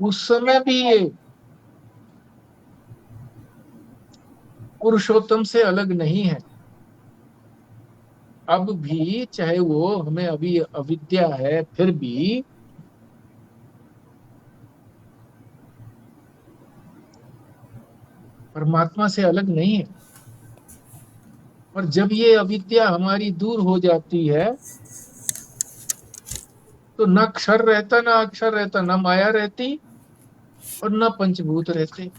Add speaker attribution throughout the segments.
Speaker 1: उस समय भी ये पुरुषोत्तम से अलग नहीं है। अब भी चाहे वो हमें अभी अविद्या है, फिर भी परमात्मा से अलग नहीं है। और जब ये अविद्या हमारी दूर हो जाती है तो न क्षर रहता, न अक्षर रहता, न माया रहती और न पंचभूत रहते।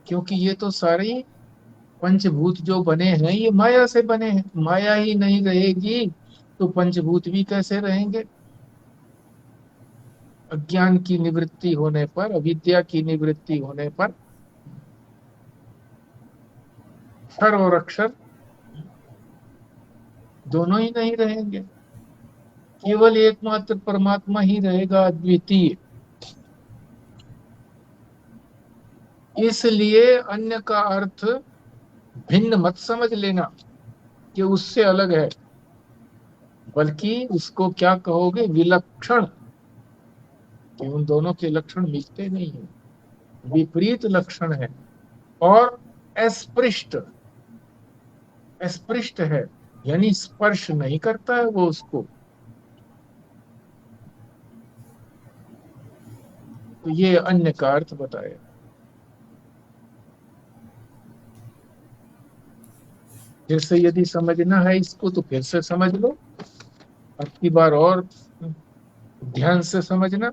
Speaker 1: क्योंकि ये तो सारे पंचभूत जो बने हैं ये माया से बने हैं। माया ही नहीं रहेगी तो पंचभूत भी कैसे रहेंगे? अज्ञान की निवृत्ति होने पर, अविद्या की निवृत्ति होने पर क्षर और अक्षर दोनों ही नहीं रहेंगे। केवल एकमात्र परमात्मा ही रहेगा, अद्वितीय। इसलिए अन्य का अर्थ भिन्न मत समझ लेना कि उससे अलग है, बल्कि उसको क्या कहोगे? विलक्षण। कि उन दोनों के लक्षण मिलते नहीं है, विपरीत लक्षण है। और अस्पृष्ट, अस्पृष्ट है यानी स्पर्श नहीं करता है वो उसको। तो ये अन्य का अर्थ बताया। फिर से यदि समझना है इसको तो फिर से समझ लो, अब की बार और ध्यान से समझना।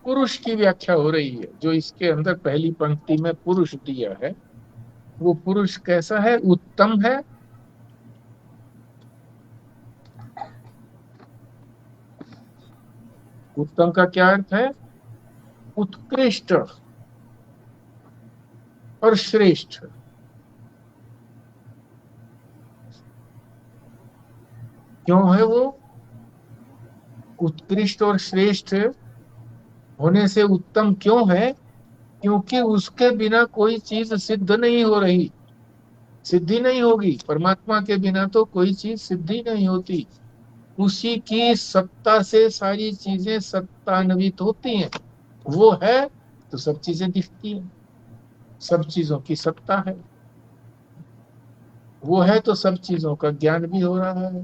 Speaker 1: पुरुष की व्याख्या हो रही है। जो इसके अंदर पहली पंक्ति में पुरुष दिया है, वो पुरुष कैसा है? उत्तम है। उत्तम का क्या अर्थ है? उत्कृष्ट और श्रेष्ठ। क्यों है वो उत्कृष्ट और श्रेष्ठ? होने से उत्तम क्यों है? क्योंकि उसके बिना कोई चीज सिद्ध नहीं हो रही, सिद्धि नहीं होगी। परमात्मा के बिना तो कोई चीज सिद्धि नहीं होती। उसी की सत्ता से सारी चीजें सत्तान्वित होती हैं। वो है तो सब चीजें दिखती हैं, सब चीजों की सत्ता है। वो है तो सब चीजों का ज्ञान भी हो रहा है।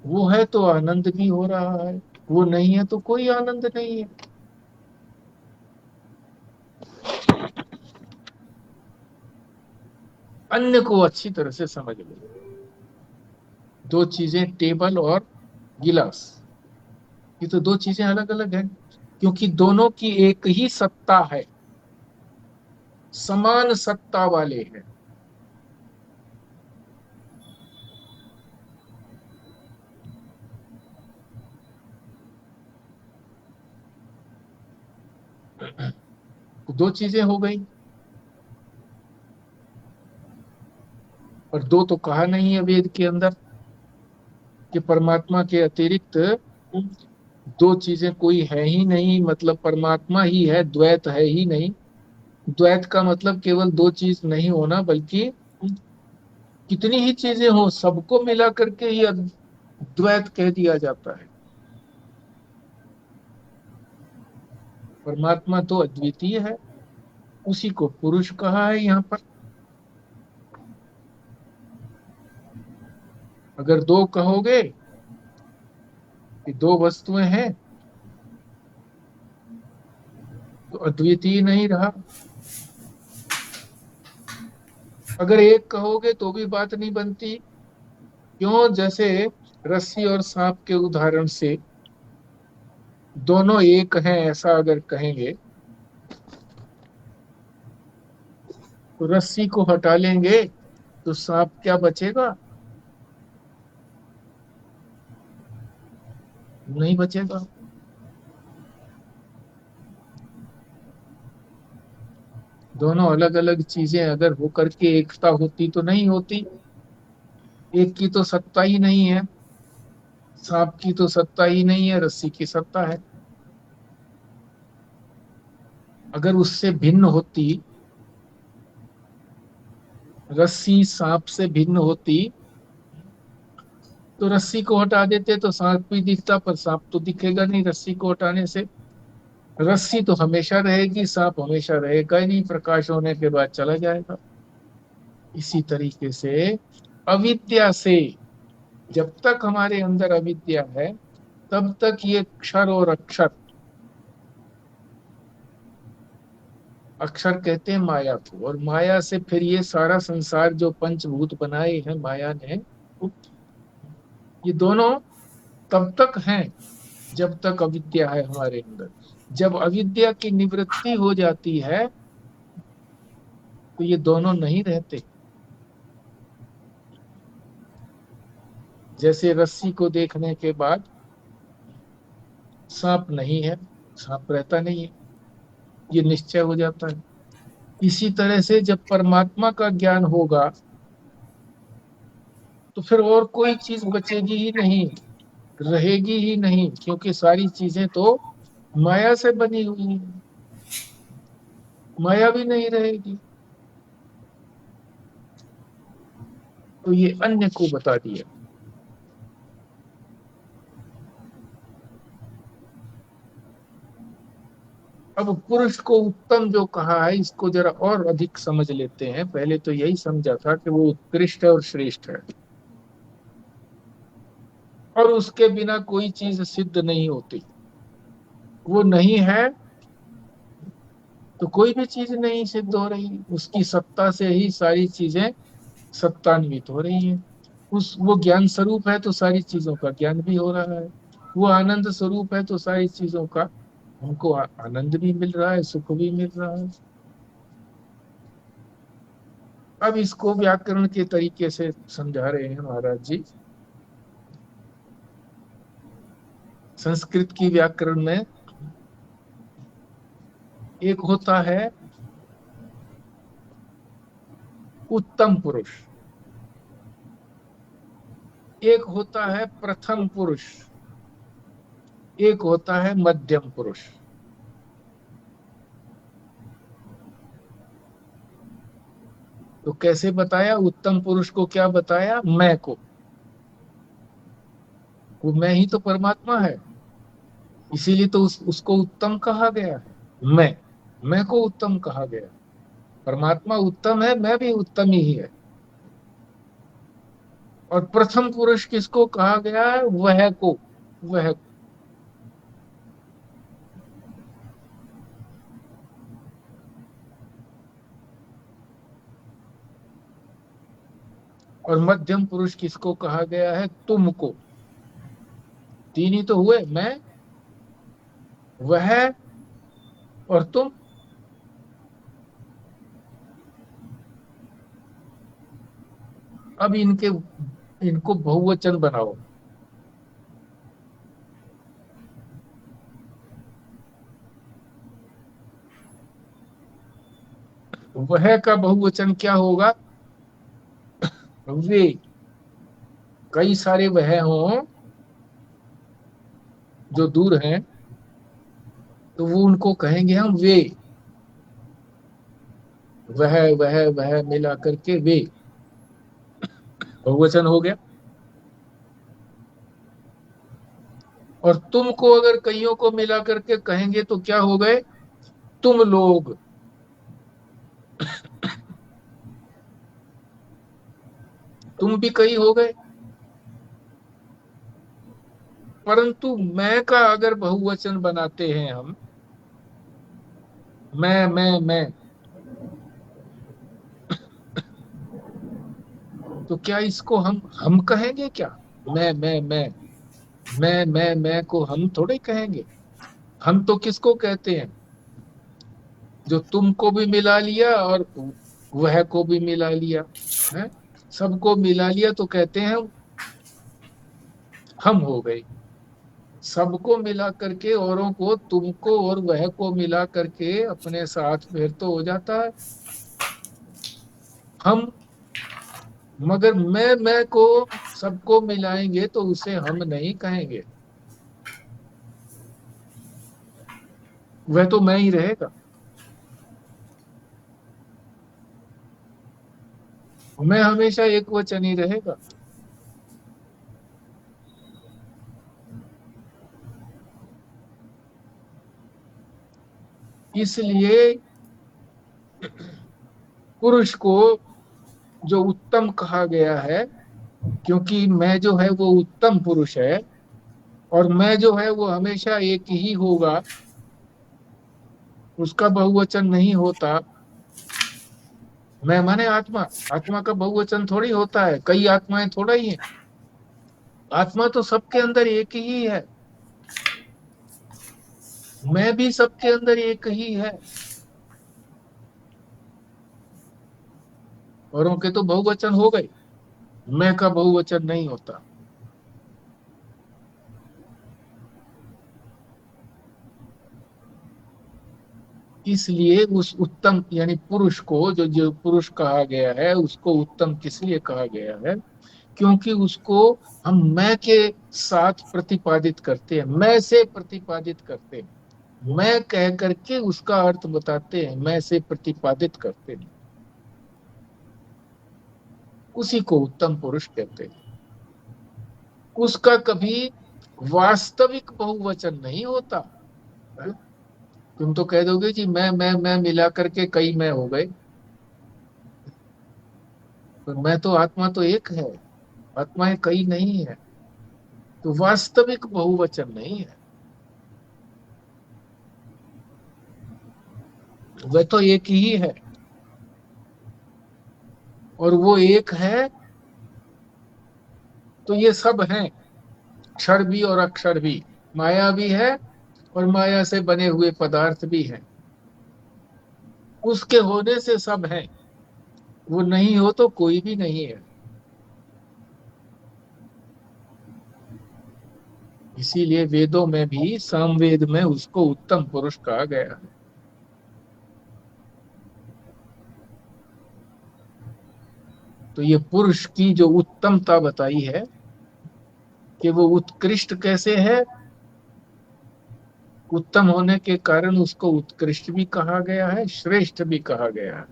Speaker 1: वो है तो आनंद भी हो रहा है। वो नहीं है तो कोई आनंद नहीं है। अन्य को अच्छी तरह से समझ लो। दो चीजें, टेबल और गिलास, ये तो दो चीजें अलग अलग हैं, क्योंकि दोनों की एक ही सत्ता है, समान सत्ता वाले हैं। तो दो चीजें हो गई। और दो तो कहा नहीं है वेद के अंदर कि परमात्मा के अतिरिक्त दो चीजें कोई है ही नहीं, मतलब परमात्मा ही है, द्वैत है ही नहीं। द्वैत का मतलब केवल दो चीज नहीं होना, बल्कि कितनी ही चीजें हो सबको मिला करके ही द्वैत कह दिया जाता है। परमात्मा तो अद्वितीय है, उसी को पुरुष कहा है यहाँ पर। अगर दो कहोगे कि दो वस्तुएं हैं तो अद्वितीय नहीं रहा। अगर एक कहोगे तो भी बात नहीं बनती। क्यों? जैसे रस्सी और सांप के उदाहरण से दोनों एक हैं ऐसा अगर कहेंगे तो रस्सी को हटा लेंगे तो सांप क्या बचेगा? नहीं बचेगा। दोनों अलग अलग चीजें अगर होकर के एकता होती तो नहीं होती। एक की तो सत्ता ही नहीं है, सांप की तो सत्ता ही नहीं है, रस्सी की सत्ता है। अगर उससे भिन्न होती, रस्सी सांप से भिन्न होती, तो रस्सी को हटा देते तो सांप भी दिखता, पर सांप तो दिखेगा नहीं रस्सी को हटाने से। रस्सी तो हमेशा रहेगी, सांप हमेशा रहेगा ही नहीं, प्रकाश होने के बाद चला जाएगा। इसी तरीके से अविद्या से, जब तक हमारे अंदर अविद्या है तब तक ये क्षर और अक्षर, अक्षर कहते हैं माया को, और माया से फिर ये सारा संसार जो पंचभूत बनाए हैं माया ने, ये दोनों तब तक हैं जब तक अविद्या है हमारे अंदर। जब अविद्या की निवृत्ति हो जाती है तो ये दोनों नहीं रहते। जैसे रस्सी को देखने के बाद सांप नहीं है, सांप रहता नहीं है, ये निश्चय हो जाता है। इसी तरह से जब परमात्मा का ज्ञान होगा तो फिर और कोई चीज बचेगी ही नहीं, रहेगी ही नहीं, क्योंकि सारी चीजें तो माया से बनी हुई हैं, माया भी नहीं रहेगी। तो ये अन्य को बता दिया। अब पुरुष को उत्तम जो कहा है इसको जरा और अधिक समझ लेते हैं। पहले तो यही समझा था कि वो उत्कृष्ट है और श्रेष्ठ है, और उसके बिना कोई चीज सिद्ध नहीं होती। वो नहीं है तो कोई भी चीज नहीं सिद्ध हो रही, उसकी सत्ता से ही सारी चीजें सत्तान्वित हो रही हैं। उस वो ज्ञान स्वरूप है तो सारी चीजों का ज्ञान भी हो रहा है। वो आनंद स्वरूप है तो सारी चीजों का हमको आनंद भी मिल रहा है, सुख भी मिल रहा है। अब इसको व्याकरण के तरीके से समझा रहे हैं महाराज जी। संस्कृत की व्याकरण में एक होता है उत्तम पुरुष, एक होता है प्रथम पुरुष, एक होता है मध्यम पुरुष। तो कैसे बताया? उत्तम पुरुष को क्या बताया? मैं को। वो मैं ही तो परमात्मा है, इसीलिए तो उसको उत्तम कहा गया है। मैं को उत्तम कहा गया। परमात्मा उत्तम है, मैं भी उत्तम ही है। और प्रथम पुरुष किसको कहा गया है? वह को, वह। और मध्यम पुरुष किसको कहा गया है? तुमको। तीन ही तो हुए, मैं, वह और तुम। अब इनको बहुवचन बनाओ। वह का बहुवचन क्या होगा? वे। कई सारे वह हों जो दूर हैं तो वो उनको कहेंगे हम वे। वह मिला करके वे बहुवचन हो गया। और तुमको अगर कईयों को मिला करके कहेंगे तो क्या हो गए? तुम लोग। तुम भी कई हो गए। परंतु मैं का अगर बहुवचन बनाते हैं हम, मैं, तो क्या इसको हम कहेंगे क्या? मैं को हम थोड़े कहेंगे। हम तो किसको कहते हैं? जो तुमको भी मिला लिया और वह को भी मिला लिया है, सबको मिला लिया तो कहते हैं हम हो गए। सबको मिला करके, औरों को, तुमको और वह को मिला करके अपने साथ फिर तो हो जाता है हम। मगर मैं को सबको मिलाएंगे तो उसे हम नहीं कहेंगे, वह तो मैं ही रहेगा। मैं हमेशा एक वचन ही रहेगा। इसलिए पुरुष को जो उत्तम कहा गया है, क्योंकि मैं जो है वो उत्तम पुरुष है, और मैं जो है वो हमेशा एक ही होगा, उसका बहुवचन नहीं होता। मैं माने आत्मा, आत्मा का बहुवचन थोड़ी होता है, कई आत्माएं थोड़ा ही है। आत्मा तो सबके अंदर एक ही है, मैं भी सबके अंदर एक ही है। औरों के तो बहुवचन हो गए, मैं का बहुवचन नहीं होता। इसलिए उस उत्तम यानी पुरुष को, जो जो पुरुष कहा गया है, उसको उत्तम किस लिए कहा गया है? क्योंकि उसको हम मैं के साथ प्रतिपादित करते हैं, मैं से प्रतिपादित करते हैं, मैं कह करके उसका अर्थ बताते हैं, मैं से प्रतिपादित करते हैं, उसी को उत्तम पुरुष कहते हैं। उसका कभी वास्तविक बहुवचन नहीं होता है? तुम तो कह दोगे कि मैं मिला करके कई मैं हो गए, पर मैं तो आत्मा तो एक है, आत्माएं कई नहीं है, तो वास्तविक बहुवचन नहीं है, वह तो एक ही है। और वो एक है तो ये सब हैं, क्षर भी और अक्षर भी, माया भी है और माया से बने हुए पदार्थ भी हैं। उसके होने से सब हैं, वो नहीं हो तो कोई भी नहीं है। इसीलिए वेदों में भी, सामवेद में उसको उत्तम पुरुष कहा गया है। तो ये पुरुष की जो उत्तमता बताई है कि वो उत्कृष्ट कैसे है, उत्तम होने के कारण उसको उत्कृष्ट भी कहा गया है, श्रेष्ठ भी कहा गया है।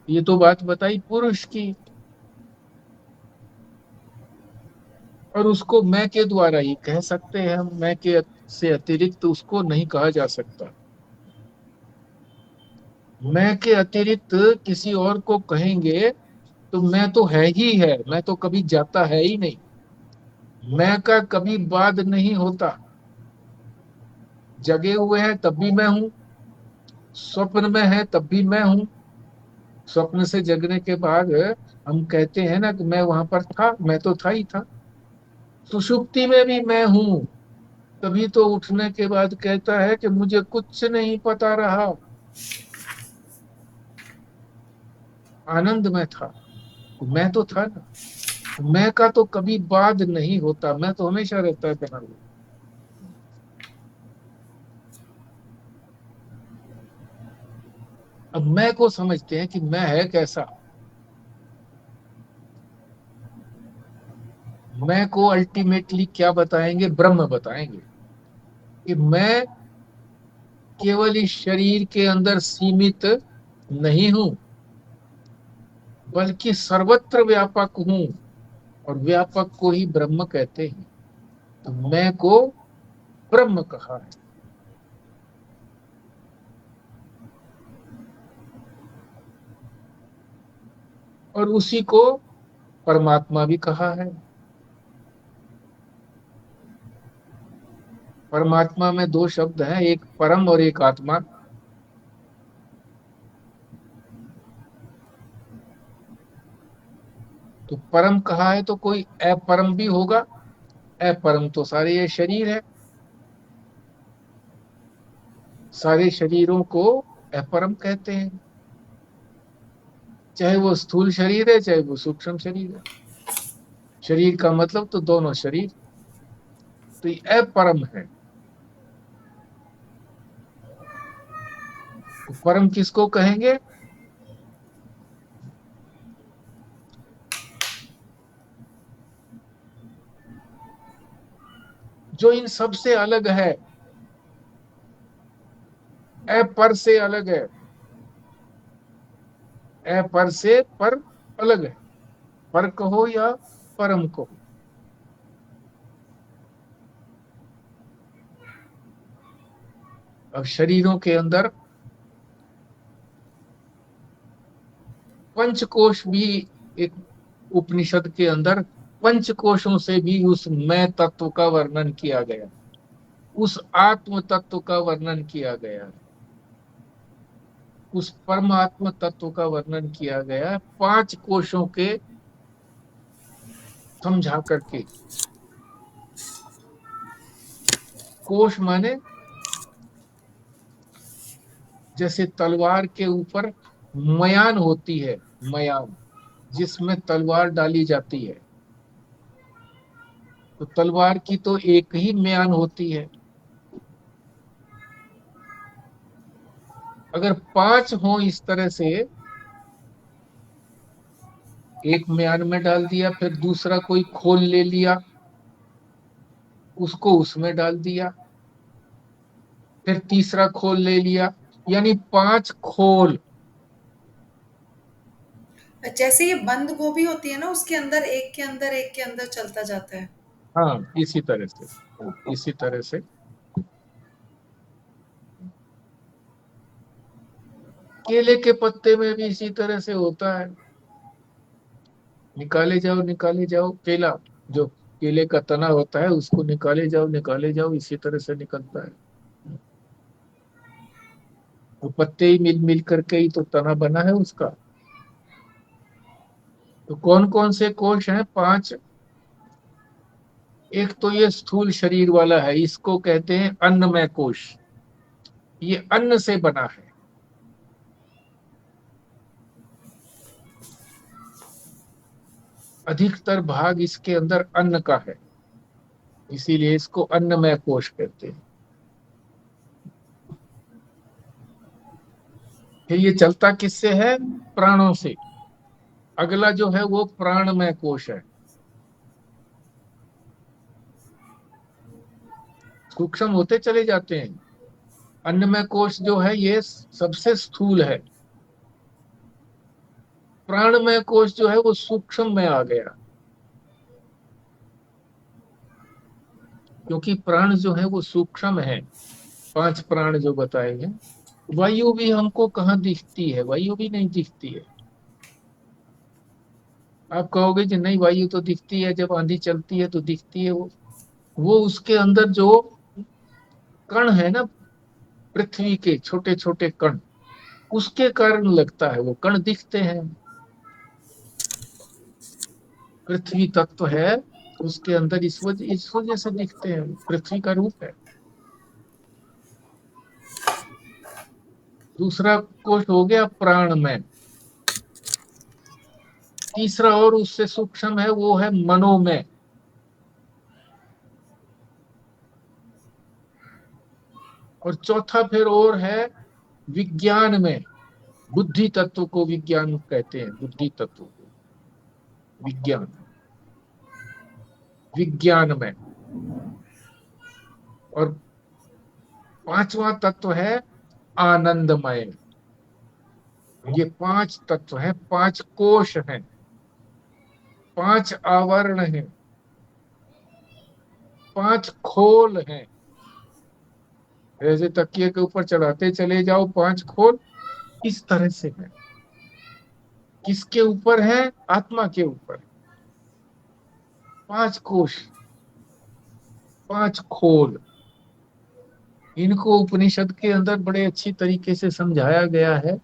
Speaker 1: ये तो बात बताई पुरुष की, और उसको मैं के द्वारा ही कह सकते हैं हम, मैं के से अतिरिक्त उसको नहीं कहा जा सकता। मैं के अतिरिक्त किसी और को कहेंगे तो मैं तो है ही है, मैं तो कभी जाता है ही नहीं, मैं का कभी बाद नहीं होता। जगे हुए हैं तब भी मैं हूं, स्वप्न में है तब भी मैं हूं। स्वप्न से जगने के बाद हम कहते हैं ना कि मैं वहां पर था, मैं तो था ही था। सुषुप्ति में भी मैं हूं, तभी तो उठने के बाद कहता है कि मुझे कुछ नहीं पता रहा, आनंद में था। तो मैं तो था ना, मैं का तो कभी बाद नहीं होता, मैं तो हमेशा रहता है बना हुआ। अब मैं को समझते हैं कि मैं है कैसा। मैं को अल्टीमेटली क्या बताएंगे? ब्रह्म बताएंगे कि मैं केवल इस शरीर के अंदर सीमित नहीं हूं, बल्कि सर्वत्र व्यापक हूं, और व्यापक को ही ब्रह्म कहते हैं। तो मैं को ब्रह्म कहा है। और उसी को परमात्मा भी कहा है। परमात्मा में दो शब्द हैं, एक परम और एक आत्मा। तो परम कहा है तो कोई अपरम भी होगा, अपरम तो सारे ये शरीर है, सारे शरीरों को अपरम कहते हैं, चाहे वो स्थूल शरीर है चाहे वो सूक्ष्म शरीर है। शरीर का मतलब तो दोनों शरीर, तो ये अपरम है। तो परम किसको कहेंगे? जो इन सब से अलग है, पर से अलग है, पर से पर अलग है, पर कहो या परम कहो। अब शरीरों के अंदर पंचकोश भी, एक उपनिषद के अंदर पंचकोशों से भी उस मैं तत्व का वर्णन किया गया, उस आत्म तत्व का वर्णन किया गया, उस परमात्म तत्व का वर्णन किया गया पांच कोशों के समझा करके। कोश माने जैसे तलवार के ऊपर मयान होती है, मयान जिसमें तलवार डाली जाती है, तो तलवार की तो एक ही म्यान होती है। अगर पांच हो इस तरह से, एक म्यान में डाल दिया, फिर दूसरा कोई खोल ले लिया, उसको उसमें डाल दिया, फिर तीसरा खोल ले लिया, यानी पांच खोल।
Speaker 2: जैसे ये बंद गोभी होती है ना, उसके अंदर एक के अंदर एक के अंदर चलता जाता है।
Speaker 1: हाँ, इसी तरह से, इसी तरह से केले के पत्ते में भी इसी तरह से होता है। निकाले जाओ केला, जो केले का तना होता है उसको निकाले जाओ, इसी तरह से निकलता है। तो पत्ते ही मिल मिल करके ही तो तना बना है उसका। तो कौन कौन से कोश हैं? पांच। एक तो ये स्थूल शरीर वाला है, इसको कहते हैं अन्नमय कोश, ये अन्न से बना है। अधिकतर भाग इसके अंदर अन्न का है, इसीलिए इसको अन्नमय कोश कहते हैं। फिर ये चलता किससे है? प्राणों से। अगला जो है वो प्राणमय कोश है, सूक्ष्म होते चले जाते हैं। अन्नमय कोश जो है ये सबसे स्थूल है। प्राणमय कोश जो है वो सूक्ष्म में आ गया, क्योंकि प्राण जो है वो सूक्ष्म है। पांच प्राण जो बताए हैं। वायु भी हमको कहाँ दिखती है? वायु भी नहीं दिखती है। आप कहोगे कि नहीं, वायु तो दिखती है, जब आंधी चलती है तो दिखती है। वो उसके अंदर जो कण है ना, पृथ्वी के छोटे छोटे कण, उसके कारण लगता है, वो कण दिखते हैं। पृथ्वी तत्व है उसके अंदर, इस वजह से दिखते हैं, पृथ्वी का रूप है। दूसरा कोश हो गया प्राणमय। तीसरा और उससे सूक्ष्म है, वो है मनोमय। और चौथा फिर और है विज्ञान में। बुद्धि तत्व को विज्ञान कहते हैं, बुद्धि तत्व को विज्ञान, विज्ञान में। और पांचवा तत्व है आनंदमय। ये पांच तत्व हैं, पांच कोश हैं, पांच आवरण हैं, पांच खोल हैं। जैसे तकिए के ऊपर चढ़ाते चले जाओ पांच खोल, इस तरह से है। किसके ऊपर है? आत्मा के ऊपर। पांच कोश, पांच खोल। इनको उपनिषद के अंदर बड़े अच्छी तरीके से समझाया गया है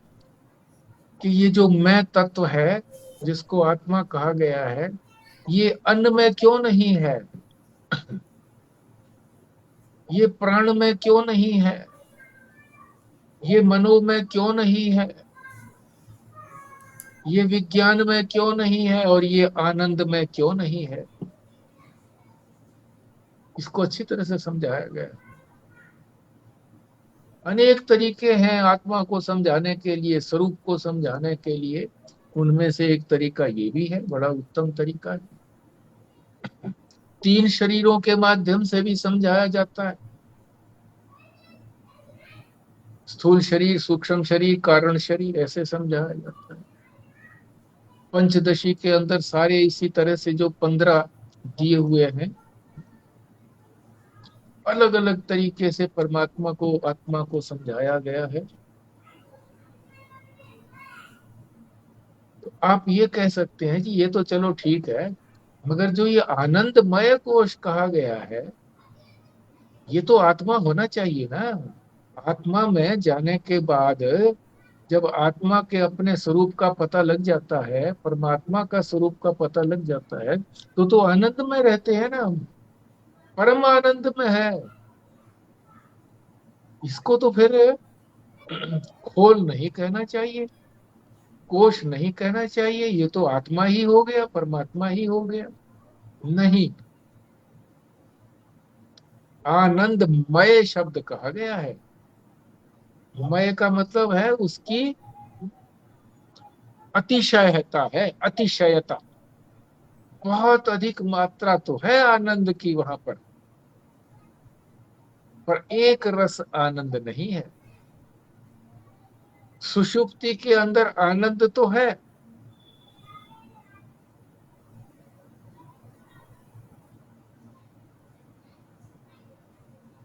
Speaker 1: कि ये जो मैं तत्व है, जिसको आत्मा कहा गया है, ये अन्न में क्यों नहीं है? ये प्राण में क्यों नहीं है? ये मनो में क्यों नहीं है? ये विज्ञान में क्यों नहीं है? और ये आनंद में क्यों नहीं है? इसको अच्छी तरह से समझाया गया है। अनेक तरीके हैं आत्मा को समझाने के लिए, स्वरूप को समझाने के लिए। उनमें से एक तरीका ये भी है, बड़ा उत्तम तरीका है। तीन शरीरों के माध्यम से भी समझाया जाता है। स्थूल शरीर, सूक्ष्म शरीर, कारण शरीर, ऐसे समझाया जाता है। पंचदशी के अंदर सारे इसी तरह से जो 15 दिए हुए हैं, अलग अलग तरीके से परमात्मा को, आत्मा को समझाया गया है। तो आप ये कह सकते हैं कि ये तो चलो ठीक है, मगर जो ये आनंदमय कोश कहा गया है, ये तो आत्मा होना चाहिए ना। आत्मा में जाने के बाद, जब आत्मा के अपने स्वरूप का पता लग जाता है, परमात्मा का स्वरूप का पता लग जाता है, तो आनंद में रहते हैं ना हम, परम आनंद में है। इसको तो फिर खोल नहीं कहना चाहिए, कोश नहीं कहना चाहिए, ये तो आत्मा ही हो गया, परमात्मा ही हो गया। नहीं, आनंदमय शब्द कहा गया है। मय का मतलब है उसकी अतिशयता है, अतिशयता, बहुत अधिक मात्रा तो है आनंद की वहां पर एक रस आनंद नहीं है। सुषुप्ति के अंदर आनंद तो है,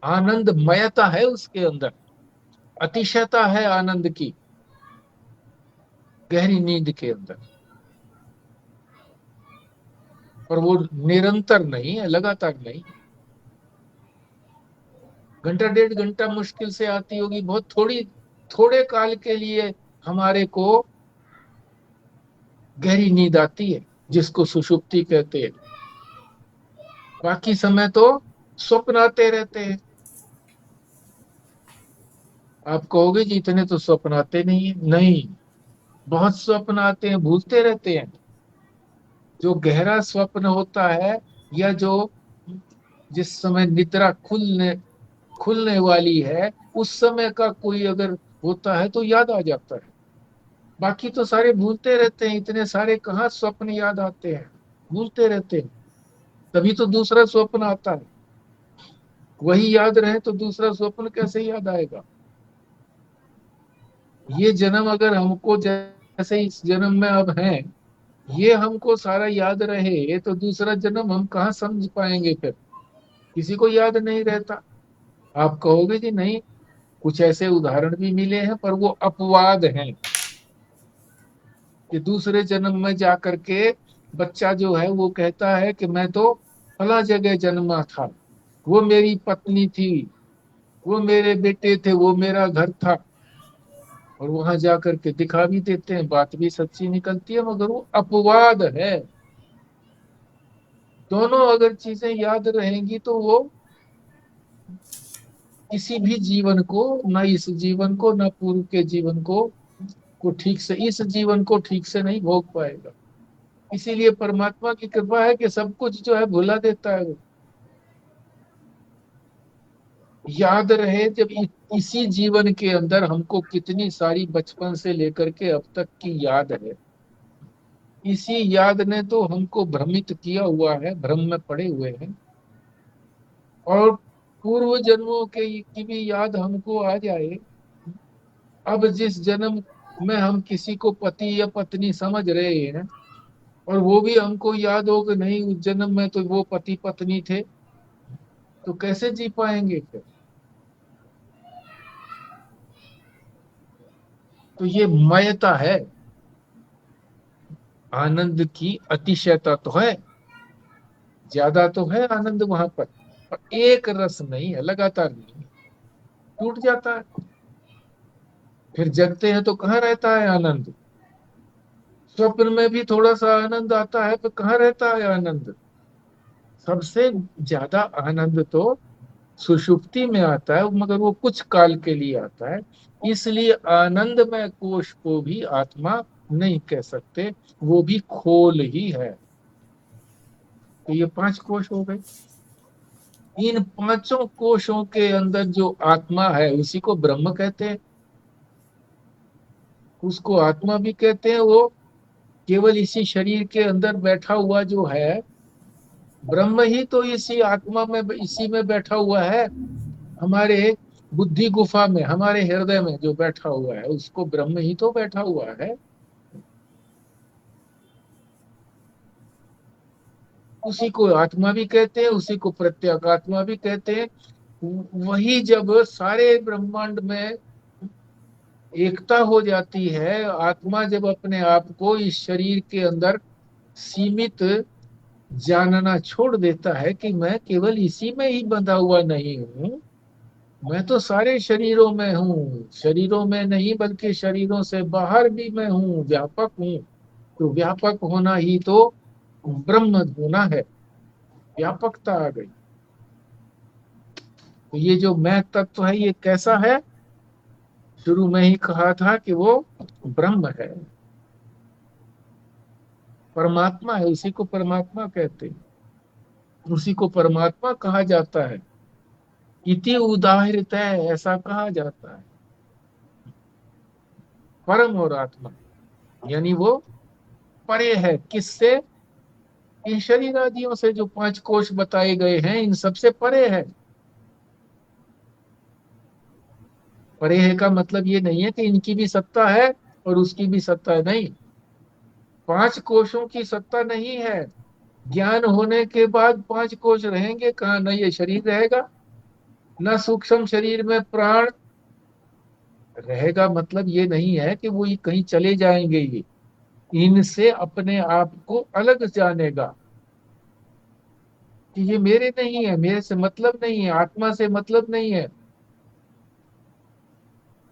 Speaker 1: आनंदमयता है उसके अंदर, अतिशयता है आनंद की गहरी नींद के अंदर। और वो निरंतर नहीं है, लगातार नहीं। घंटा डेढ़ घंटा मुश्किल से आती होगी, बहुत थोड़ी, थोड़े काल के लिए हमारे को गहरी नींद आती है, जिसको सुषुप्ति कहते हैं। बाकी समय तो स्वप्न आते रहते हैं। आप कहोगे जी इतने तो स्वप्न आते नहीं है। नहीं, बहुत स्वप्न आते हैं, भूलते रहते हैं। जो गहरा स्वप्न होता है, या जो जिस समय निद्रा खुलने वाली है, उस समय का कोई अगर होता है तो याद आ जाता है। बाकी तो सारे भूलते रहते हैं, इतने सारे कहाँ स्वप्न याद आते हैं, भूलते रहते हैं। तभी तो दूसरा स्वप्न आता है। वही याद रहे तो दूसरा स्वप्न कैसे याद आएगा। ये जन्म अगर हमको, जैसे इस जन्म में अब हैं, ये हमको सारा याद रहे तो दूसरा जन्म हम कहाँ समझ पाएंगे फिर। किसी को याद नहीं रहता। आप कहोगे जी नहीं, कुछ ऐसे उदाहरण भी मिले हैं, पर वो अपवाद हैं कि दूसरे जन्म में जाकर के बच्चा जो है वो कहता है कि मैं तो फला जगह जन्मा था, वो मेरी पत्नी थी, वो मेरे बेटे थे, वो मेरा घर था। और वहां जाकर के दिखा भी देते हैं, बात भी सच्ची निकलती है, मगर वो अपवाद है। दोनों अगर चीजें याद रहेंगी तो वो किसी भी जीवन को, ना इस जीवन को, ना पूर्व के जीवन को ठीक से, इस जीवन को ठीक से नहीं भोग पाएगा। इसीलिए परमात्मा की कृपा है कि सब कुछ जो है भुला देता है वो। याद रहे जब इसी जीवन के अंदर हमको कितनी सारी बचपन से लेकर के अब तक की याद है, इसी याद ने तो हमको भ्रमित किया हुआ है, भ्रम में पड़े हुए हैं। और पूर्व जन्मों के की भी याद हमको आ जाए। अब जिस जन्म में हम किसी को पति या पत्नी समझ रहे हैं, और वो भी हमको याद हो कि नहीं उस जन्म में तो वो पति पत्नी थे, तो कैसे जी पाएंगे फिर। तो ये मयता है, आनंद की अतिशयता तो है, ज्यादा तो है आनंद वहां पर एक रस नहीं है, लगातार नहीं, टूट जाता है। फिर जगते हैं तो कहाँ रहता है आनंद। स्वप्न में भी थोड़ा सा आनंद आता है, तो कहाँ रहता है आनंद। सबसे ज्यादा आनंद तो सुषुप्ति में आता है, मगर वो कुछ काल के लिए आता है। इसलिए आनंदमय कोश को भी आत्मा नहीं कह सकते, वो भी खोल ही है। तो ये पांच कोश हो गए। इन पांचों कोशों के अंदर जो आत्मा है उसी को ब्रह्म कहते हैं। उसको आत्मा भी कहते हैं। वो केवल इसी शरीर के अंदर बैठा हुआ जो है, ब्रह्म ही तो इसी आत्मा में, इसी में बैठा हुआ है। हमारे बुद्धि गुफा में, हमारे हृदय में जो बैठा हुआ है, उसको ब्रह्म ही तो बैठा हुआ है। उसी को आत्मा भी कहते हैं, उसी को प्रत्यगात्मा भी कहते हैं। वही जब सारे ब्रह्मांड में एकता हो जाती है, आत्मा जब अपने आप को इस शरीर के अंदर सीमित जानना छोड़ देता है कि मैं केवल इसी में ही बंधा हुआ नहीं हूँ, मैं तो सारे शरीरों में हूँ, शरीरों में नहीं बल्कि शरीरों से बाहर भी मैं हूँ, व्यापक हूँ। तो व्यापक होना ही तो ब्रह्म होना है, व्यापकता आ गई। तो ये जो मैं तत्व है ये कैसा है? शुरू में ही कहा था कि वो ब्रह्म है, परमात्मा है, उसी को परमात्मा कहते हैं, उसी को परमात्मा कहा जाता है। इति उदाहृत है, ऐसा कहा जाता है। परम और आत्मा यानी वो परे है, किससे? इन शरीर आदियों से, जो पांच कोश बताए गए हैं इन सबसे परे है। परे है का मतलब ये नहीं है कि इनकी भी सत्ता है और उसकी भी सत्ता है, नहीं। पांच कोशों की सत्ता नहीं है। ज्ञान होने के बाद पांच कोश रहेंगे कहाँ? न ये शरीर रहेगा, न सूक्ष्म शरीर में प्राण रहेगा। मतलब ये नहीं है कि वो ये कहीं चले जाएंगे, ये इनसे अपने आप को अलग जानेगा कि ये मेरे नहीं है, मेरे से मतलब नहीं है, आत्मा से मतलब नहीं है।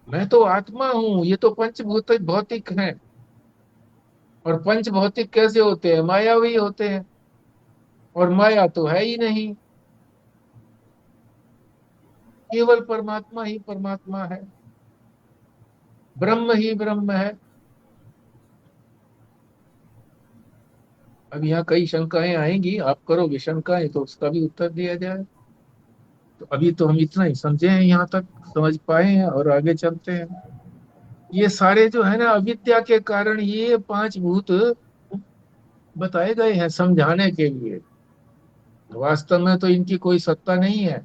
Speaker 1: मैं तो आत्मा हूं, ये तो पंचभूत भौतिक हैं। और पंच भौतिक कैसे होते हैं? मायावी होते हैं। और माया तो है ही नहीं, केवल परमात्मा ही परमात्मा है, ब्रह्म ही ब्रह्म है। अब यहाँ कई शंकाएं आएंगी, आप करोगे शंकाएं तो उसका भी उत्तर दिया जाए। तो अभी तो हम इतना ही समझे हैं, यहाँ तक समझ पाए हैं और आगे चलते हैं। ये सारे जो है ना अविद्या के कारण ये पांच भूत बताए गए हैं समझाने के लिए। वास्तव में तो इनकी कोई सत्ता नहीं है,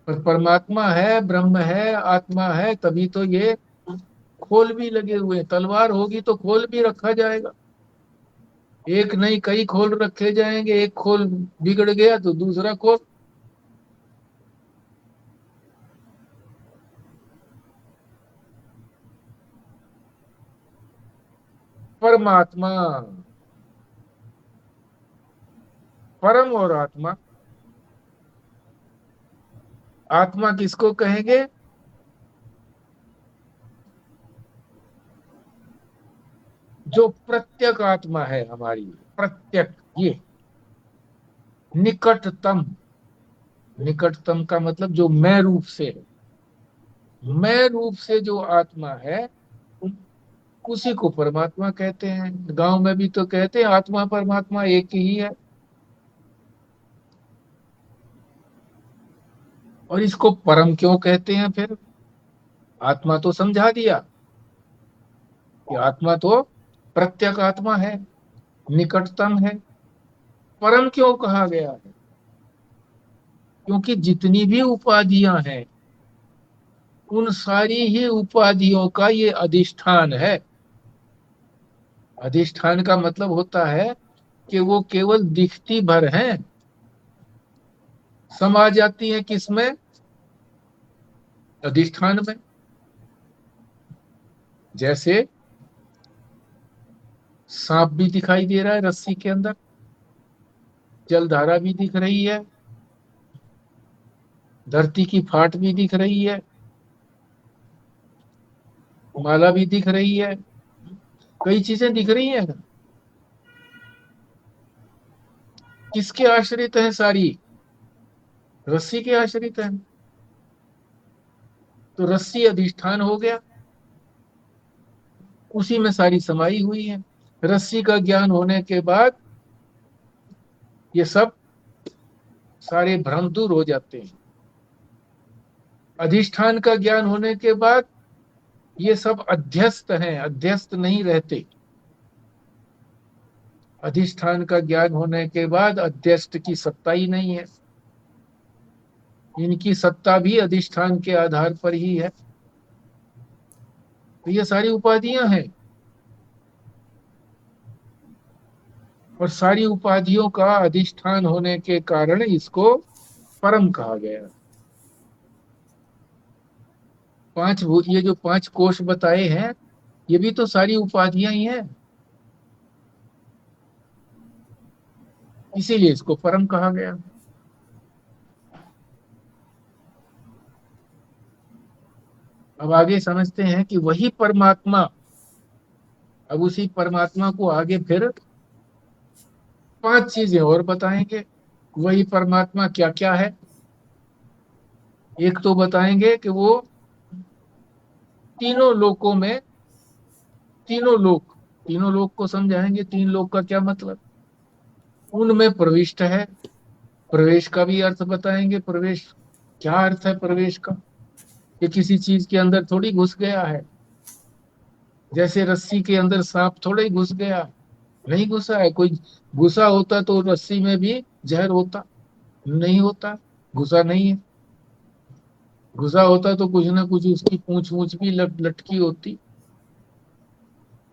Speaker 1: पर परमात्मा है, ब्रह्म है, आत्मा है, तभी तो ये खोल भी लगे हुए हैं। तलवार होगी तो खोल भी रखा जाएगा, एक नहीं कई खोल रखे जाएंगे। एक खोल बिगड़ गया तो दूसरा खोल। परमात्मा, परम और आत्मा। आत्मा किसको कहेंगे? जो प्रत्यक आत्मा है हमारी, प्रत्यक, ये निकटतम। निकटतम का मतलब जो मैं रूप से है, मैं रूप से जो आत्मा है उसी को परमात्मा कहते हैं। गांव में भी तो कहते हैं आत्मा परमात्मा एक ही है। और इसको परम क्यों कहते हैं फिर? आत्मा तो समझा दिया कि आत्मा तो प्रत्यक आत्मा है, निकटतम है। परम क्यों कहा गया है? क्योंकि जितनी भी उपाधियां हैं उन सारी ही उपाधियों का ये अधिष्ठान है। अधिष्ठान का मतलब होता है कि वो केवल दिखती भर हैं, समा जाती है किसमें? अधिष्ठान में। जैसे सांप भी दिखाई दे रहा है रस्सी के अंदर, जलधारा भी दिख रही है, धरती की फाट भी दिख रही है, माला भी दिख रही है, कई चीजें दिख रही हैं। किसके आश्रित है सारी? रस्सी के आश्रित है। तो रस्सी अधिष्ठान हो गया, उसी में सारी समाई हुई है। रस्सी का ज्ञान होने के बाद ये सब सारे भ्रम दूर हो जाते हैं। अधिष्ठान का ज्ञान होने के बाद ये सब अध्यस्त हैं, अध्यस्त नहीं रहते। अधिष्ठान का ज्ञान होने के बाद अध्यस्त की सत्ता ही नहीं है, इनकी सत्ता भी अधिष्ठान के आधार पर ही है। तो ये सारी उपाधियां हैं, और सारी उपाधियों का अधिष्ठान होने के कारण इसको परम कहा गया। ये जो 5 कोश बताए हैं, ये भी तो सारी उपाधियां ही हैं, इसीलिए इसको परम कहा गया। अब आगे समझते हैं कि वही परमात्मा, अब उसी परमात्मा को आगे फिर 5 चीजें और बताएंगे। वही परमात्मा क्या क्या है। एक तो बताएंगे कि वो तीनों लोकों में, तीनों लोक, तीनों लोक को समझाएंगे, 3 लोक का क्या मतलब, उनमें प्रविष्ट है। प्रवेश का भी अर्थ बताएंगे। प्रवेश क्या अर्थ है प्रवेश का, ये किसी चीज के अंदर थोड़ी घुस गया है, जैसे रस्सी के अंदर सांप थोड़ा ही घुस गया, नहीं घुसा है कोई। घुसा होता तो रस्सी में भी जहर होता, नहीं होता, घुसा नहीं है। घुसा होता तो कुछ ना कुछ उसकी पूंछ वूछ भी लटकी होती,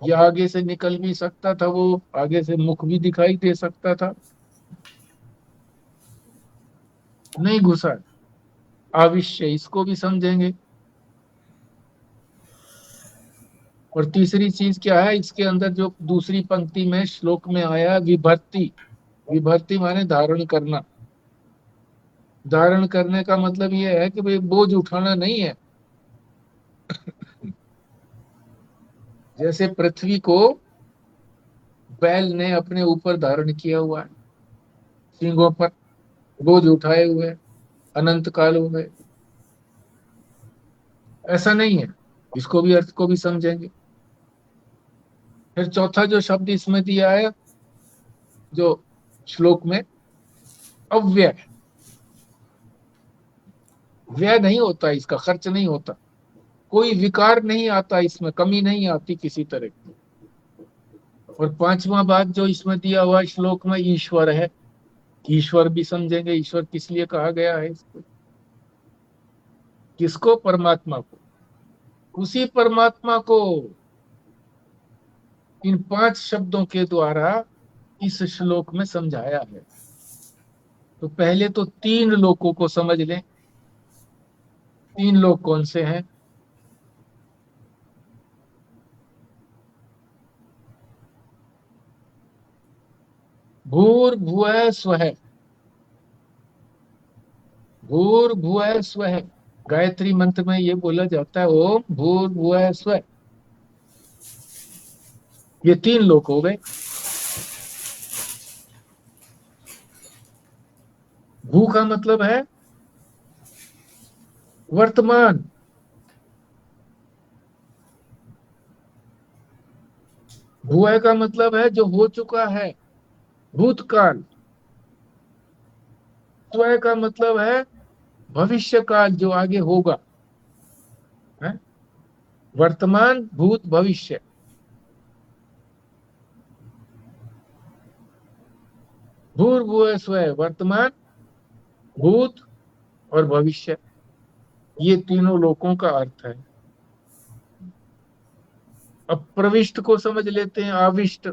Speaker 1: या आगे से निकल भी सकता था, वो आगे से मुख भी दिखाई दे सकता था, नहीं घुसा। आविष्य, इसको भी समझेंगे। और तीसरी चीज क्या है इसके अंदर, जो दूसरी पंक्ति में श्लोक में आया, विभर्ति। विभर्ति माने धारण करना। धारण करने का मतलब ये है कि भाई बोझ उठाना नहीं है। जैसे पृथ्वी को बैल ने अपने ऊपर धारण किया हुआ है, सींगों पर बोझ उठाए हुए अनंत काल हो गए, ऐसा नहीं है। इसको भी, अर्थ को भी समझेंगे। फिर चौथा जो शब्द इसमें दिया है, जो श्लोक में, अव्यय। व्यय नहीं होता, इसका खर्च नहीं होता, कोई विकार नहीं आता, इसमें कमी नहीं आती किसी तरह की। और पांचवा बात जो इसमें दिया हुआ श्लोक में, ईश्वर है। ईश्वर भी समझेंगे, ईश्वर किस लिए कहा गया है इसको, किसको, परमात्मा को। उसी परमात्मा को इन 5 शब्दों के द्वारा इस श्लोक में समझाया है। तो पहले तो 3 लोकों को समझ लें। 3 लोक कौन से हैं? भूर्भुवः स्वः। भूर्भुवः स्वः, गायत्री मंत्र में ये बोला जाता है, ओम भूर्भुवः स्वः। ये 3 लोक हो गए। भू का मतलब है वर्तमान, भुवः का मतलब है जो हो चुका है, भूतकाल। स्वः का मतलब है भविष्य काल, जो आगे होगा, है? वर्तमान, भूत, भविष्य। भूर्भुवः स्वः, वर्तमान, भूत और भविष्य, ये तीनों लोकों का अर्थ है। अब प्रविष्ट को समझ लेते हैं, आविष्ट।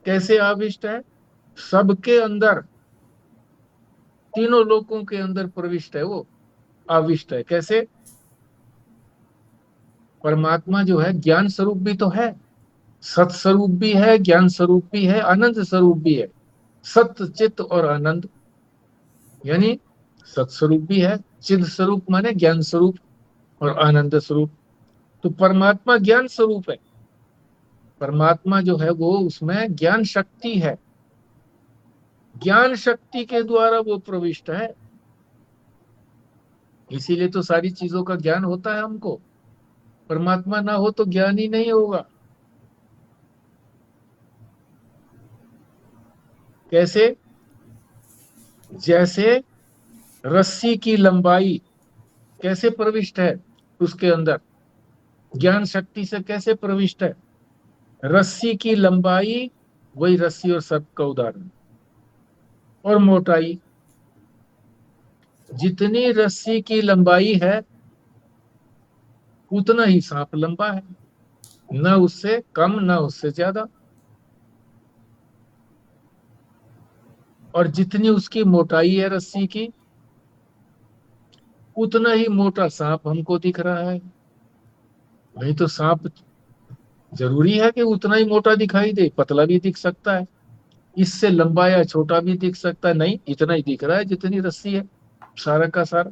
Speaker 1: कैसे आविष्ट है? सबके अंदर, तीनों लोकों के अंदर प्रविष्ट है वो, आविष्ट है। कैसे? परमात्मा जो है ज्ञान स्वरूप भी तो है, सत्स्वरूप भी है, ज्ञान स्वरूप भी है, आनंद स्वरूप भी है। सत्य, चित्त और आनंद, यानी सत्स्वरूप भी है, चिद स्वरूप माने ज्ञान स्वरूप, और आनंद स्वरूप। तो परमात्मा ज्ञान स्वरूप है। परमात्मा जो है वो, उसमें ज्ञान शक्ति है, ज्ञान शक्ति के द्वारा वो प्रविष्ट है। इसीलिए तो सारी चीजों का ज्ञान होता है हमको। परमात्मा ना हो तो ज्ञान ही नहीं होगा। कैसे? जैसे रस्सी की लंबाई कैसे प्रविष्ट है उसके अंदर, ज्ञान शक्ति से कैसे प्रविष्ट है? रस्सी की लंबाई, वही रस्सी और सर्प का उदाहरण। और मोटाई, जितनी रस्सी की लंबाई है उतना ही सांप लंबा है, न उससे कम न उससे ज्यादा। और जितनी उसकी मोटाई है रस्सी की, उतना ही मोटा सांप हमको दिख रहा है। नहीं तो सांप जरूरी है कि उतना ही मोटा दिखाई दे, पतला भी दिख सकता है, इससे लंबा या छोटा भी दिख सकता है, नहीं इतना ही दिख रहा है जितनी रस्सी है, सारा का सारा।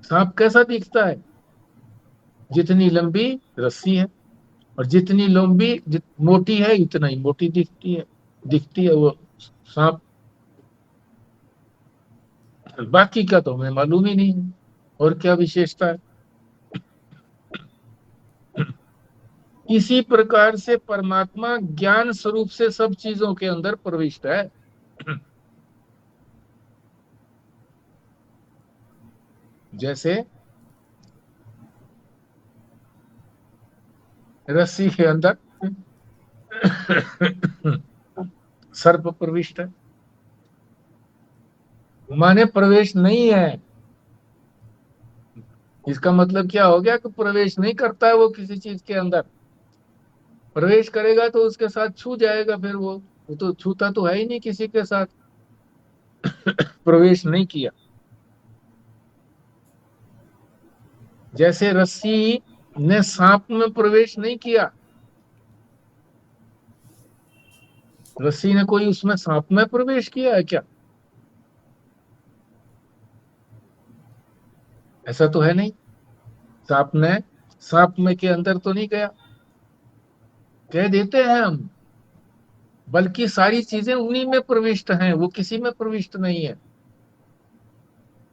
Speaker 1: सांप कैसा दिखता है? जितनी लंबी रस्सी है, और जितनी लंबी मोटी है इतना ही मोटी दिखती है वो सांप। बाकी का तो हमें मालूम ही नहीं है, और क्या विशेषता है। इसी प्रकार से परमात्मा ज्ञान स्वरूप से सब चीजों के अंदर प्रविष्ट है। जैसे रस्सी के अंदर सर्प प्रविष्ट है, माने प्रवेश नहीं है। इसका मतलब क्या हो गया कि प्रवेश नहीं करता है वो किसी चीज के अंदर। प्रवेश करेगा तो उसके साथ छू जाएगा, फिर वो तो छूता तो है ही नहीं किसी के साथ। प्रवेश नहीं किया। जैसे रस्सी ने सांप में प्रवेश नहीं किया, रस्सी ने कोई उसमें सांप में प्रवेश किया है क्या? ऐसा तो है नहीं। सांप ने सांप में के अंदर तो नहीं गया, कह देते हैं हम, बल्कि सारी चीजें उन्हीं में प्रविष्ट हैं, वो किसी में प्रविष्ट नहीं है।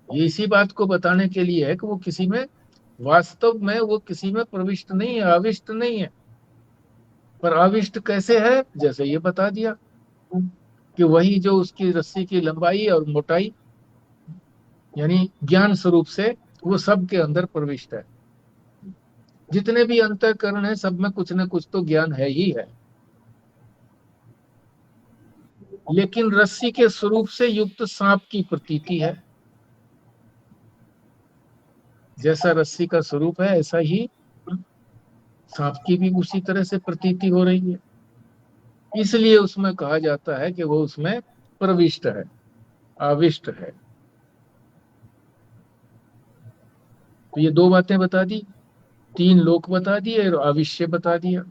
Speaker 1: ये इसी बात को बताने के लिए है कि वो किसी में, वास्तव में वो किसी में प्रविष्ट नहीं है, आविष्ट नहीं है। पर आविष्ट कैसे है? जैसे ये बता दिया कि वही जो उसकी रस्सी की लंबाई और मोटाई, यानी ज्ञान स्वरूप से वो सब के अंदर प्रविष्ट है। जितने भी अंतःकरण है सब में कुछ न कुछ तो ज्ञान है ही है, लेकिन रस्सी के स्वरूप से युक्त सांप की प्रतीति है। जैसा रस्सी का स्वरूप है ऐसा ही सांप की भी उसी तरह से प्रतीति हो रही है, इसलिए उसमें कहा जाता है कि वो उसमें प्रविष्ट है, आविष्ट है। तो ये दो बातें बता दी, तीन लोक बता दिए और आविष्य बता दिया।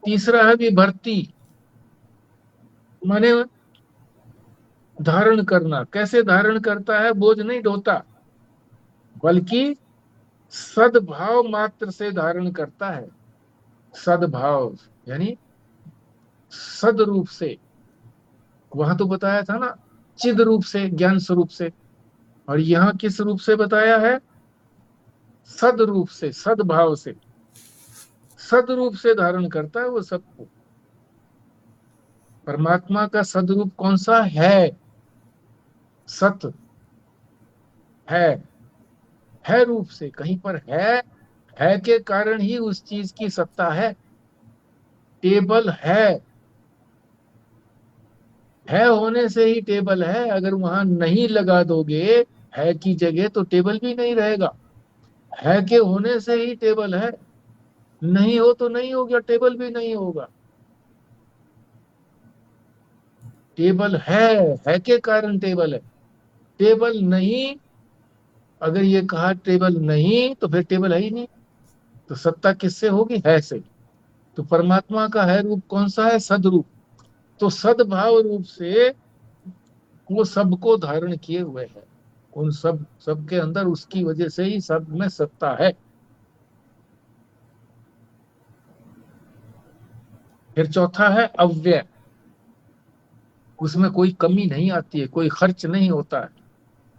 Speaker 1: तीसरा है विभर्ती, माने धारण करना। कैसे धारण करता है? बोझ नहीं ढोता, बल्कि सद्भाव मात्र से धारण करता है। सद्भाव यानी सद रूप से, वहां तो बताया था ना चिद रूप से, ज्ञान स्वरूप से, और यहाँ किस रूप से बताया है? सद रूप से, सद्भाव से, सद रूप से धारण करता है वो सबको। परमात्मा का सदरूप कौन सा है? सत है रूप से, कहीं पर है के कारण ही उस चीज की सत्ता है। टेबल है होने से ही टेबल है, अगर वहां नहीं लगा दोगे है की जगह तो टेबल भी नहीं रहेगा। है के होने से ही टेबल है, नहीं हो तो नहीं होगा, टेबल भी नहीं होगा। टेबल है के कारण टेबल है। टेबल नहीं, अगर ये कहा टेबल नहीं तो फिर टेबल है ही नहीं, तो सत्ता किससे होगी? है से। तो परमात्मा का है रूप कौन सा है? सदरूप। तो सद्भाव रूप से वो सबको धारण किए हुए है, उन सबके अंदर उसकी वजह से ही सब में सत्ता है। फिर चौथा है अव्यय, उसमें कोई कमी नहीं आती है, कोई खर्च नहीं होता है,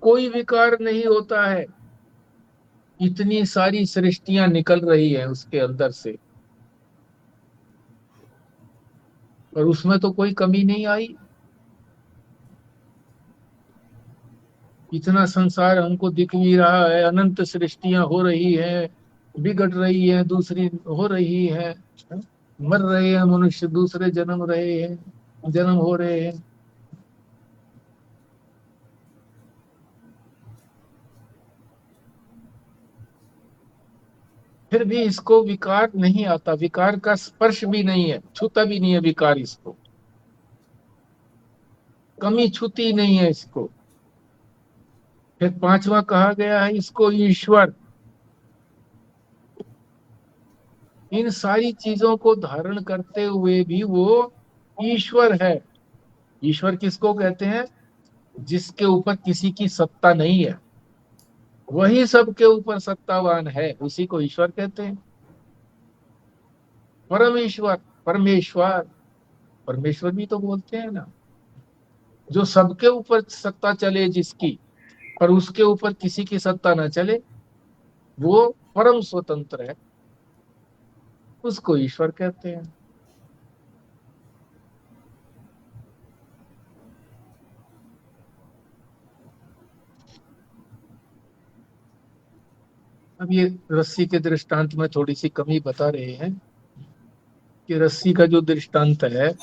Speaker 1: कोई विकार नहीं होता है। इतनी सारी सृष्टियां निकल रही है उसके अंदर से, और उसमें तो कोई कमी नहीं आई। इतना संसार हमको दिख भी रहा है, अनंत सृष्टियां हो रही है, बिगड़ रही है, दूसरी हो रही है, मर रहे हैं मनुष्य, दूसरे जन्म रहे हैं, जन्म हो रहे हैं। फिर भी इसको विकार नहीं आता, विकार का स्पर्श भी नहीं है, छूता भी नहीं है विकार इसको, कमी छूती नहीं है इसको। फिर पांचवा कहा गया है इसको ईश्वर। इन सारी चीजों को धारण करते हुए भी वो ईश्वर है। ईश्वर किसको कहते हैं? जिसके ऊपर किसी की सत्ता नहीं है, वही सबके ऊपर सत्तावान है, उसी को ईश्वर कहते हैं। परमेश्वर, परमेश्वर, परमेश्वर भी तो बोलते हैं ना। जो सबके ऊपर सत्ता चले जिसकी, पर उसके ऊपर किसी की सत्ता ना चले, वो परम स्वतंत्र है, उसको ईश्वर कहते हैं। अब ये रस्सी के दृष्टांत में थोड़ी सी कमी बता रहे हैं कि रस्सी का जो दृष्टांत है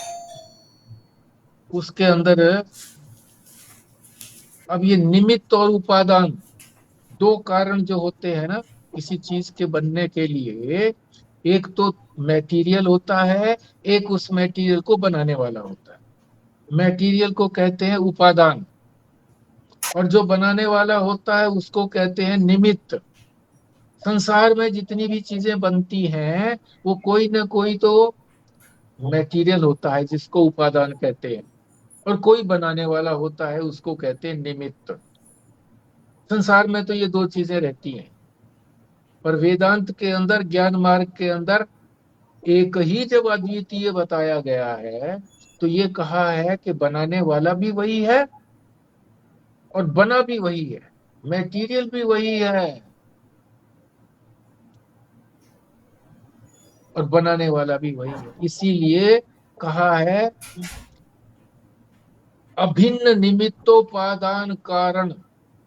Speaker 1: उसके अंदर अब ये निमित्त और उपादान, दो कारण जो होते हैं ना किसी चीज के बनने के लिए, एक तो मटेरियल होता है, एक उस मटेरियल को बनाने वाला होता है। मटेरियल को कहते हैं उपादान, और जो बनाने वाला होता है उसको कहते हैं निमित्त। संसार में जितनी भी चीजें बनती हैं वो कोई ना कोई तो मटेरियल होता है जिसको उपादान कहते हैं, और कोई बनाने वाला होता है उसको कहते हैं निमित्त। संसार में तो ये दो चीजें रहती हैं, पर वेदांत के अंदर, ज्ञान मार्ग के अंदर एक ही जब अद्वितीय बताया गया है तो ये कहा है कि बनाने वाला भी वही है और बना भी वही है, मटेरियल भी वही है और बनाने वाला भी वही है। इसीलिए कहा है अभिन्न निमित्तोपादान कारण।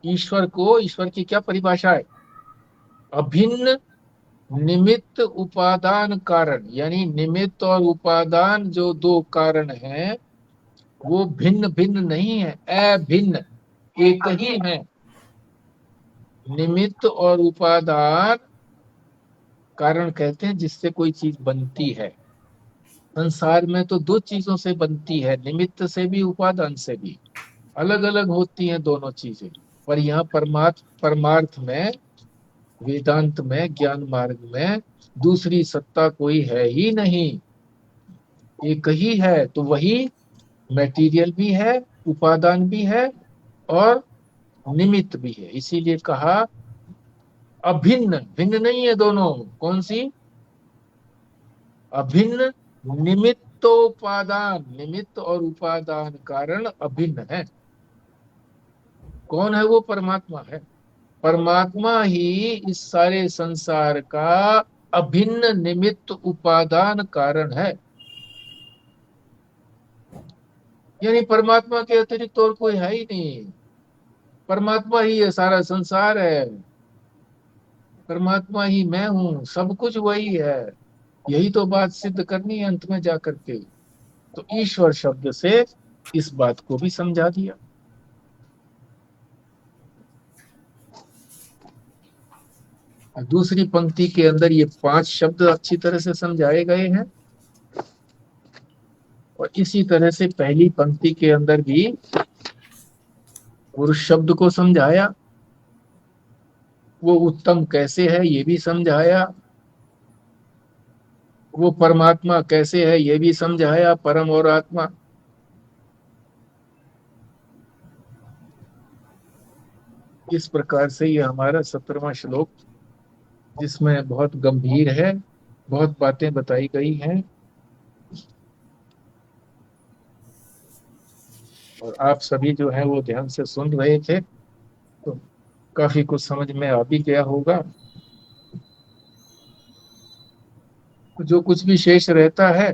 Speaker 1: ईश्वर को, ईश्वर की क्या परिभाषा है? अभिन्न निमित्त उपादान कारण, यानी निमित्त और उपादान जो दो कारण हैं वो भिन्न भिन्न नहीं है, अभिन्न एक ही है। निमित्त और उपादान कारण कहते हैं जिससे कोई चीज बनती है। संसार में तो दो चीजों से बनती है, निमित्त से भी उपादान से भी, अलग अलग होती हैं दोनों चीजें। पर यहाँ परमार्थ में, वेदांत में, ज्ञान मार्ग में दूसरी सत्ता कोई है ही नहीं, एक ही है। तो वही मटेरियल भी है, उपादान भी है और निमित्त भी है। इसीलिए कहा अभिन्न, भिन्न नहीं है दोनों। कौन सी? अभिन्न निमित्तोपादान, निमित्त और उपादान कारण अभिन्न है। कौन है वो? परमात्मा है। परमात्मा ही इस सारे संसार का अभिन्न निमित्त उपादान कारण है। यानी परमात्मा के अतिरिक्त और कोई है ही नहीं, परमात्मा ही है, सारा संसार है, परमात्मा ही मैं हूं, सब कुछ वही है। यही तो बात सिद्ध करनी है अंत में जाकर के। तो ईश्वर शब्द से इस बात को भी समझा दिया। दूसरी पंक्ति के अंदर ये 5 शब्द अच्छी तरह से समझाए गए हैं, और इसी तरह से पहली पंक्ति के अंदर भी पुरुष शब्द को समझाया, वो उत्तम कैसे है ये भी समझाया, वो परमात्मा कैसे है ये भी समझाया, परम और आत्मा। इस प्रकार से ये हमारा 17वां श्लोक, जिसमें बहुत गंभीर है, बहुत बातें बताई गई हैं, और आप सभी जो है वो ध्यान से सुन रहे थे तो काफी कुछ समझ में आ भी गया होगा। जो कुछ भी शेष रहता है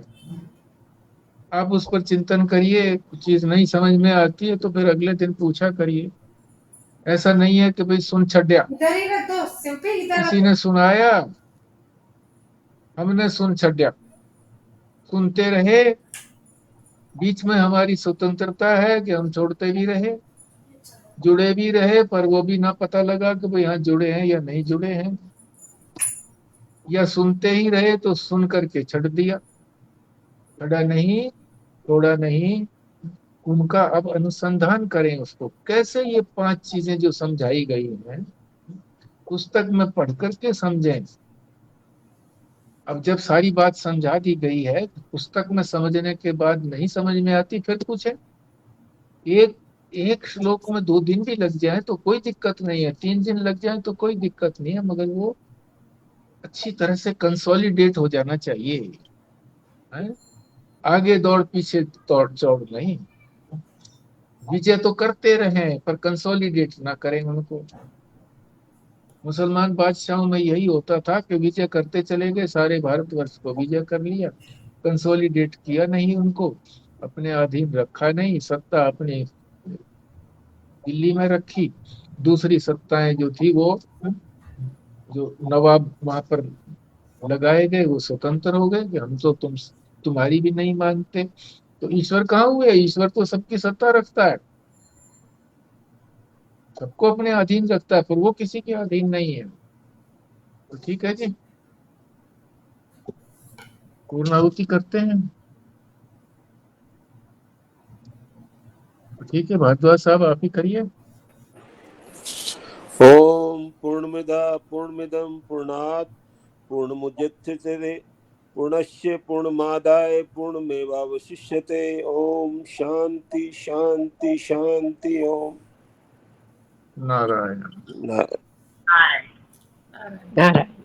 Speaker 1: आप उस पर चिंतन करिए, कुछ चीज नहीं समझ में आती है तो फिर अगले दिन पूछा करिए। ऐसा नहीं है कि भाई सुन छड्या,
Speaker 2: इधर ही रख दो, सिंपल इधर
Speaker 1: किसी
Speaker 2: रख
Speaker 1: ने सुनाया हमने सुन छड्या, सुनते रहे, बीच में हमारी स्वतंत्रता है कि हम छोड़ते भी रहे, जुड़े भी रहे, पर वो भी ना पता लगा कि भाई यहाँ जुड़े हैं या नहीं जुड़े हैं, या सुनते ही रहे तो सुन करके छੱਡ दिया, छड़ा नहीं, छोड़ा नहीं, उनका अब अनुसंधान करें, उसको कैसे ये 5 चीजें जो समझाई गई हैं पुस्तक में पढ़ करके समझें। अब जब सारी बात समझा दी गई है तो पुस्तक में समझने के बाद नहीं समझ में आती फिर पूछे। एक एक श्लोक में 2 दिन भी लग जाए तो कोई दिक्कत नहीं है, 3 दिन लग जाए तो कोई दिक्कत नहीं है, मगर वो अच्छी तरह से कंसोलिडेट हो जाना चाहिए। हैं? आगे दौड़ पीछे दौड़ चौड़ नहीं। विजय तो करते रहे पर कंसोलिडेट ना करें उनको। मुसलमान बादशाहों में यही होता था कि विजय करते चले गए, सारे भारतवर्ष को विजय कर लिया, कंसोलिडेट किया नहीं उनको, अपने अधीन रखा नहीं, सत्ता अपनी दिल्ली में रखी। दूसरी सत्ताएं जो थी वो जो नवाब वहां पर लगाए गए वो स्वतंत्र हो गए कि हम तो तुम्हारी भी नहीं मानते। तो ईश्वर कहाँ हुए? ईश्वर तो सबकी सत्ता रखता है, सबको अपने अधीन रखता है, फिर वो किसी के अधीन नहीं है। तो ठीक है जी, पूर्णाहुति करते हैं। तो ठीक है भारद्वाज साहब आप ही करिए।
Speaker 3: ओम पूर्णमदा पूर्णमिदं पूर्णात् पूर्णमुदच्यते पूर्णस्य पूर्णमादाय पूर्णमेवावशिष्यते। ओम शांति शांति शांति। ओम
Speaker 1: नारायण।
Speaker 3: नारायण।
Speaker 2: नारायण।